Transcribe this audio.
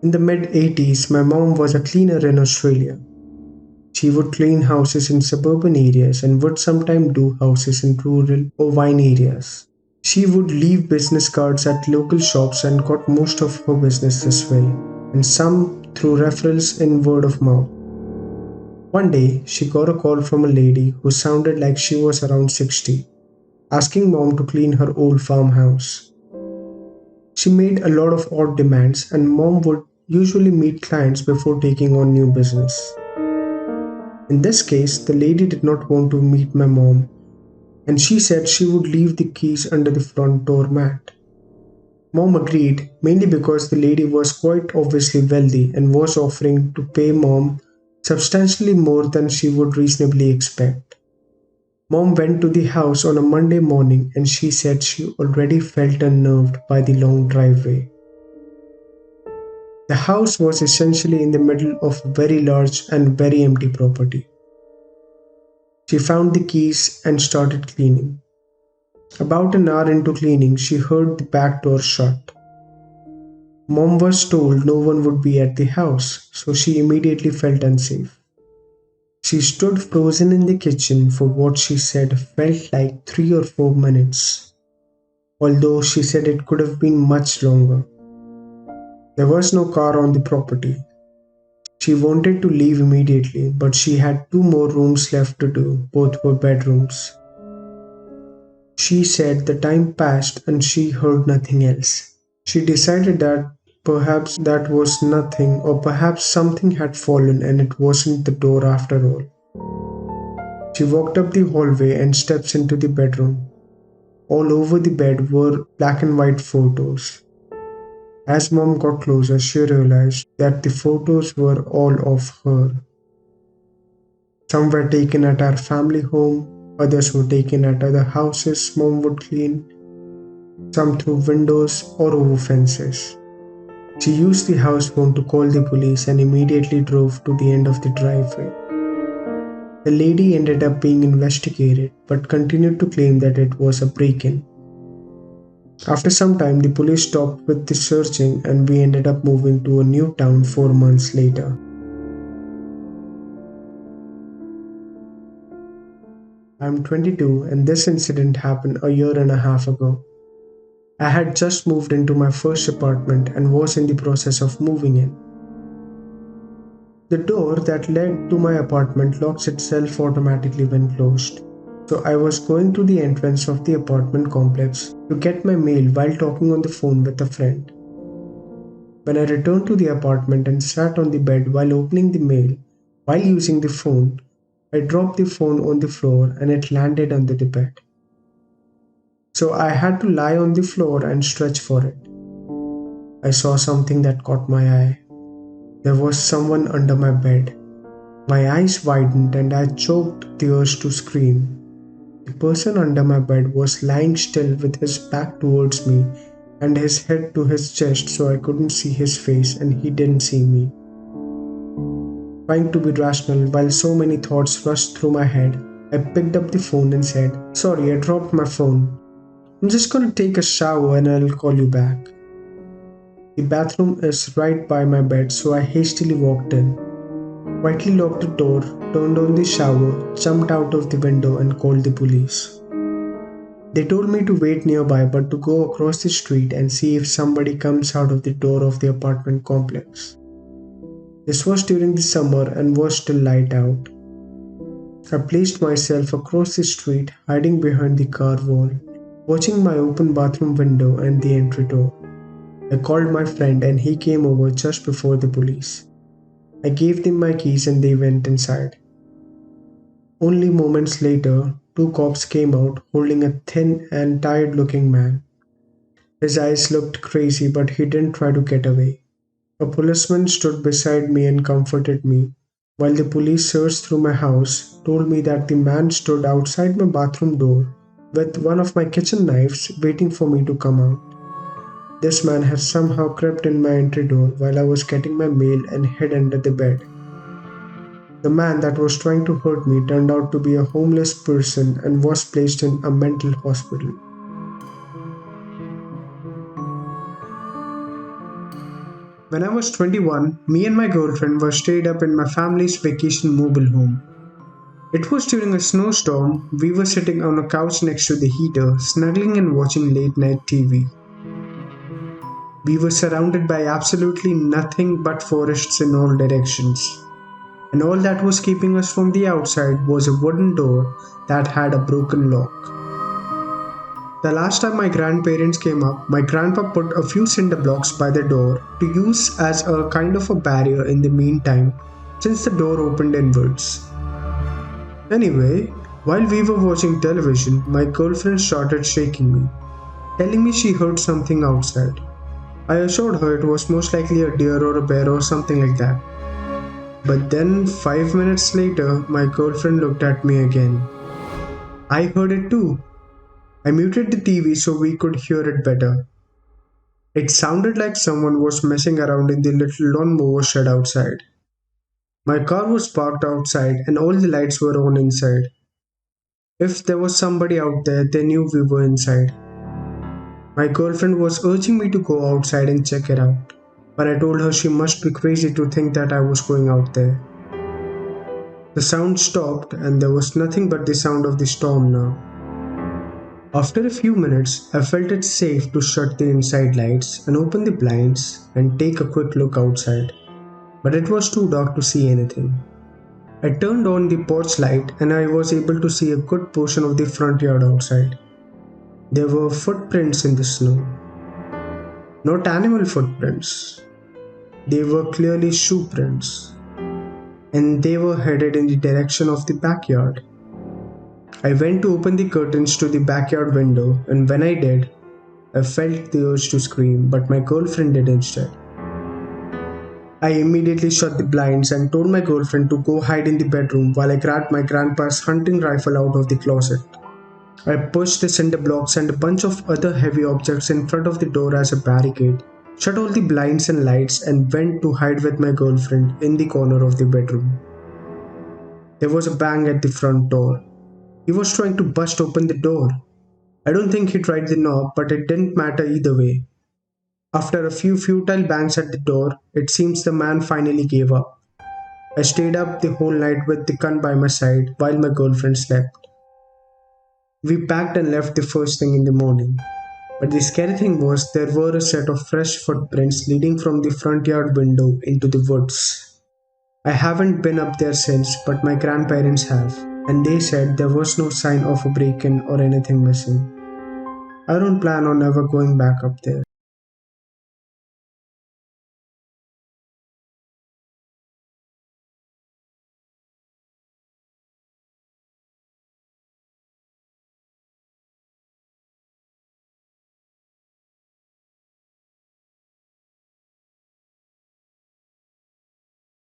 In the mid 80s, my mom was a cleaner in Australia. She would clean houses in suburban areas and would sometimes do houses in rural or wine areas. She would leave business cards at local shops and got most of her business this way, and some through referrals in word of mouth. One day, she got a call from a lady who sounded like she was around 60, asking mom to clean her old farmhouse. She made a lot of odd demands, and mom would usually meet clients before taking on new business. In this case, the lady did not want to meet my mom, and she said she would leave the keys under the front door mat. Mom agreed, mainly because the lady was quite obviously wealthy and was offering to pay mom substantially more than she would reasonably expect. Mom went to the house on a Monday morning and she said she already felt unnerved by the long driveway. The house was essentially in the middle of a very large and very empty property. She found the keys and started cleaning. About an hour into cleaning, she heard the back door shut. Mom was told no one would be at the house, so she immediately felt unsafe. She stood frozen in the kitchen for what she said felt like 3 or 4 minutes, although she said it could have been much longer. There was no car on the property. She wanted to leave immediately, but she had 2 more rooms left to do, both were bedrooms. She said the time passed and she heard nothing else. She decided that perhaps that was nothing, or perhaps something had fallen and it wasn't the door after all. She walked up the hallway and steps into the bedroom. All over the bed were black and white photos. As mom got closer, she realized that the photos were all of her. Some were taken at our family home, others were taken at other houses mom would clean, some through windows or over fences. She used the house phone to call the police and immediately drove to the end of the driveway. The lady ended up being investigated but continued to claim that it was a break in. After some time, the police stopped with the searching and we ended up moving to a new town 4 months later. I'm 22 and this incident happened a year and a half ago. I had just moved into my first apartment and was in the process of moving in. The door that led to my apartment locks itself automatically when closed. So I was going to the entrance of the apartment complex to get my mail while talking on the phone with a friend. When I returned to the apartment and sat on the bed while opening the mail while using the phone, I dropped the phone on the floor and it landed under the bed. So I had to lie on the floor and stretch for it. I saw something that caught my eye. There was someone under my bed. My eyes widened and I choked the urge to scream. The person under my bed was lying still with his back towards me and his head to his chest so I couldn't see his face and he didn't see me. Trying to be rational while so many thoughts rushed through my head, I picked up the phone and said, "Sorry, I dropped my phone. I'm just gonna take a shower and I'll call you back." The bathroom is right by my bed, so I hastily walked in, quietly locked the door, turned on the shower, jumped out of the window, and called the police. They told me to wait nearby but to go across the street and see if somebody comes out of the door of the apartment complex. This was during the summer and was still light out. I placed myself across the street, hiding behind the car wall, watching my open bathroom window and the entry door. I called my friend and he came over just before the police. I gave them my keys and they went inside. Only moments later, 2 cops came out holding a thin and tired looking man. His eyes looked crazy, but he didn't try to get away. A policeman stood beside me and comforted me, while the police searched through my house, told me that the man stood outside my bathroom door with one of my kitchen knives waiting for me to come out. This man had somehow crept in my entry door while I was getting my mail and hid under the bed. The man that was trying to hurt me turned out to be a homeless person and was placed in a mental hospital. When I was 21, me and my girlfriend were stayed up in my family's vacation mobile home. It was during a snowstorm. We were sitting on a couch next to the heater, snuggling and watching late night TV. We were surrounded by absolutely nothing but forests in all directions. And all that was keeping us from the outside was a wooden door that had a broken lock. The last time my grandparents came up, my grandpa put a few cinder blocks by the door to use as a kind of a barrier in the meantime, since the door opened inwards. Anyway, while we were watching television, my girlfriend started shaking me, telling me she heard something outside. I assured her it was most likely a deer or a bear or something like that. But then, 5 minutes later, my girlfriend looked at me again. I heard it too. I muted the TV so we could hear it better. It sounded like someone was messing around in the little lawnmower shed outside. My car was parked outside and all the lights were on inside. If there was somebody out there, they knew we were inside. My girlfriend was urging me to go outside and check it out, but I told her she must be crazy to think that I was going out there. The sound stopped and there was nothing but the sound of the storm now. After a few minutes, I felt it safe to shut the inside lights and open the blinds and take a quick look outside, but it was too dark to see anything. I turned on the porch light and I was able to see a good portion of the front yard outside. There were footprints in the snow. Not animal footprints. They were clearly shoe prints. And they were headed in the direction of the backyard. I went to open the curtains to the backyard window, and when I did, I felt the urge to scream, but my girlfriend did instead. I immediately shut the blinds and told my girlfriend to go hide in the bedroom while I grabbed my grandpa's hunting rifle out of the closet. I pushed the cinder blocks and a bunch of other heavy objects in front of the door as a barricade, shut all the blinds and lights, and went to hide with my girlfriend in the corner of the bedroom. There was a bang at the front door. He was trying to bust open the door. I don't think he tried the knob, but it didn't matter either way. After a few futile bangs at the door, it seems the man finally gave up. I stayed up the whole night with the gun by my side while my girlfriend slept. We packed and left the first thing in the morning. But the scary thing was there were a set of fresh footprints leading from the front yard window into the woods. I haven't been up there since, but my grandparents have, and they said there was no sign of a break-in or anything missing. I don't plan on ever going back up there.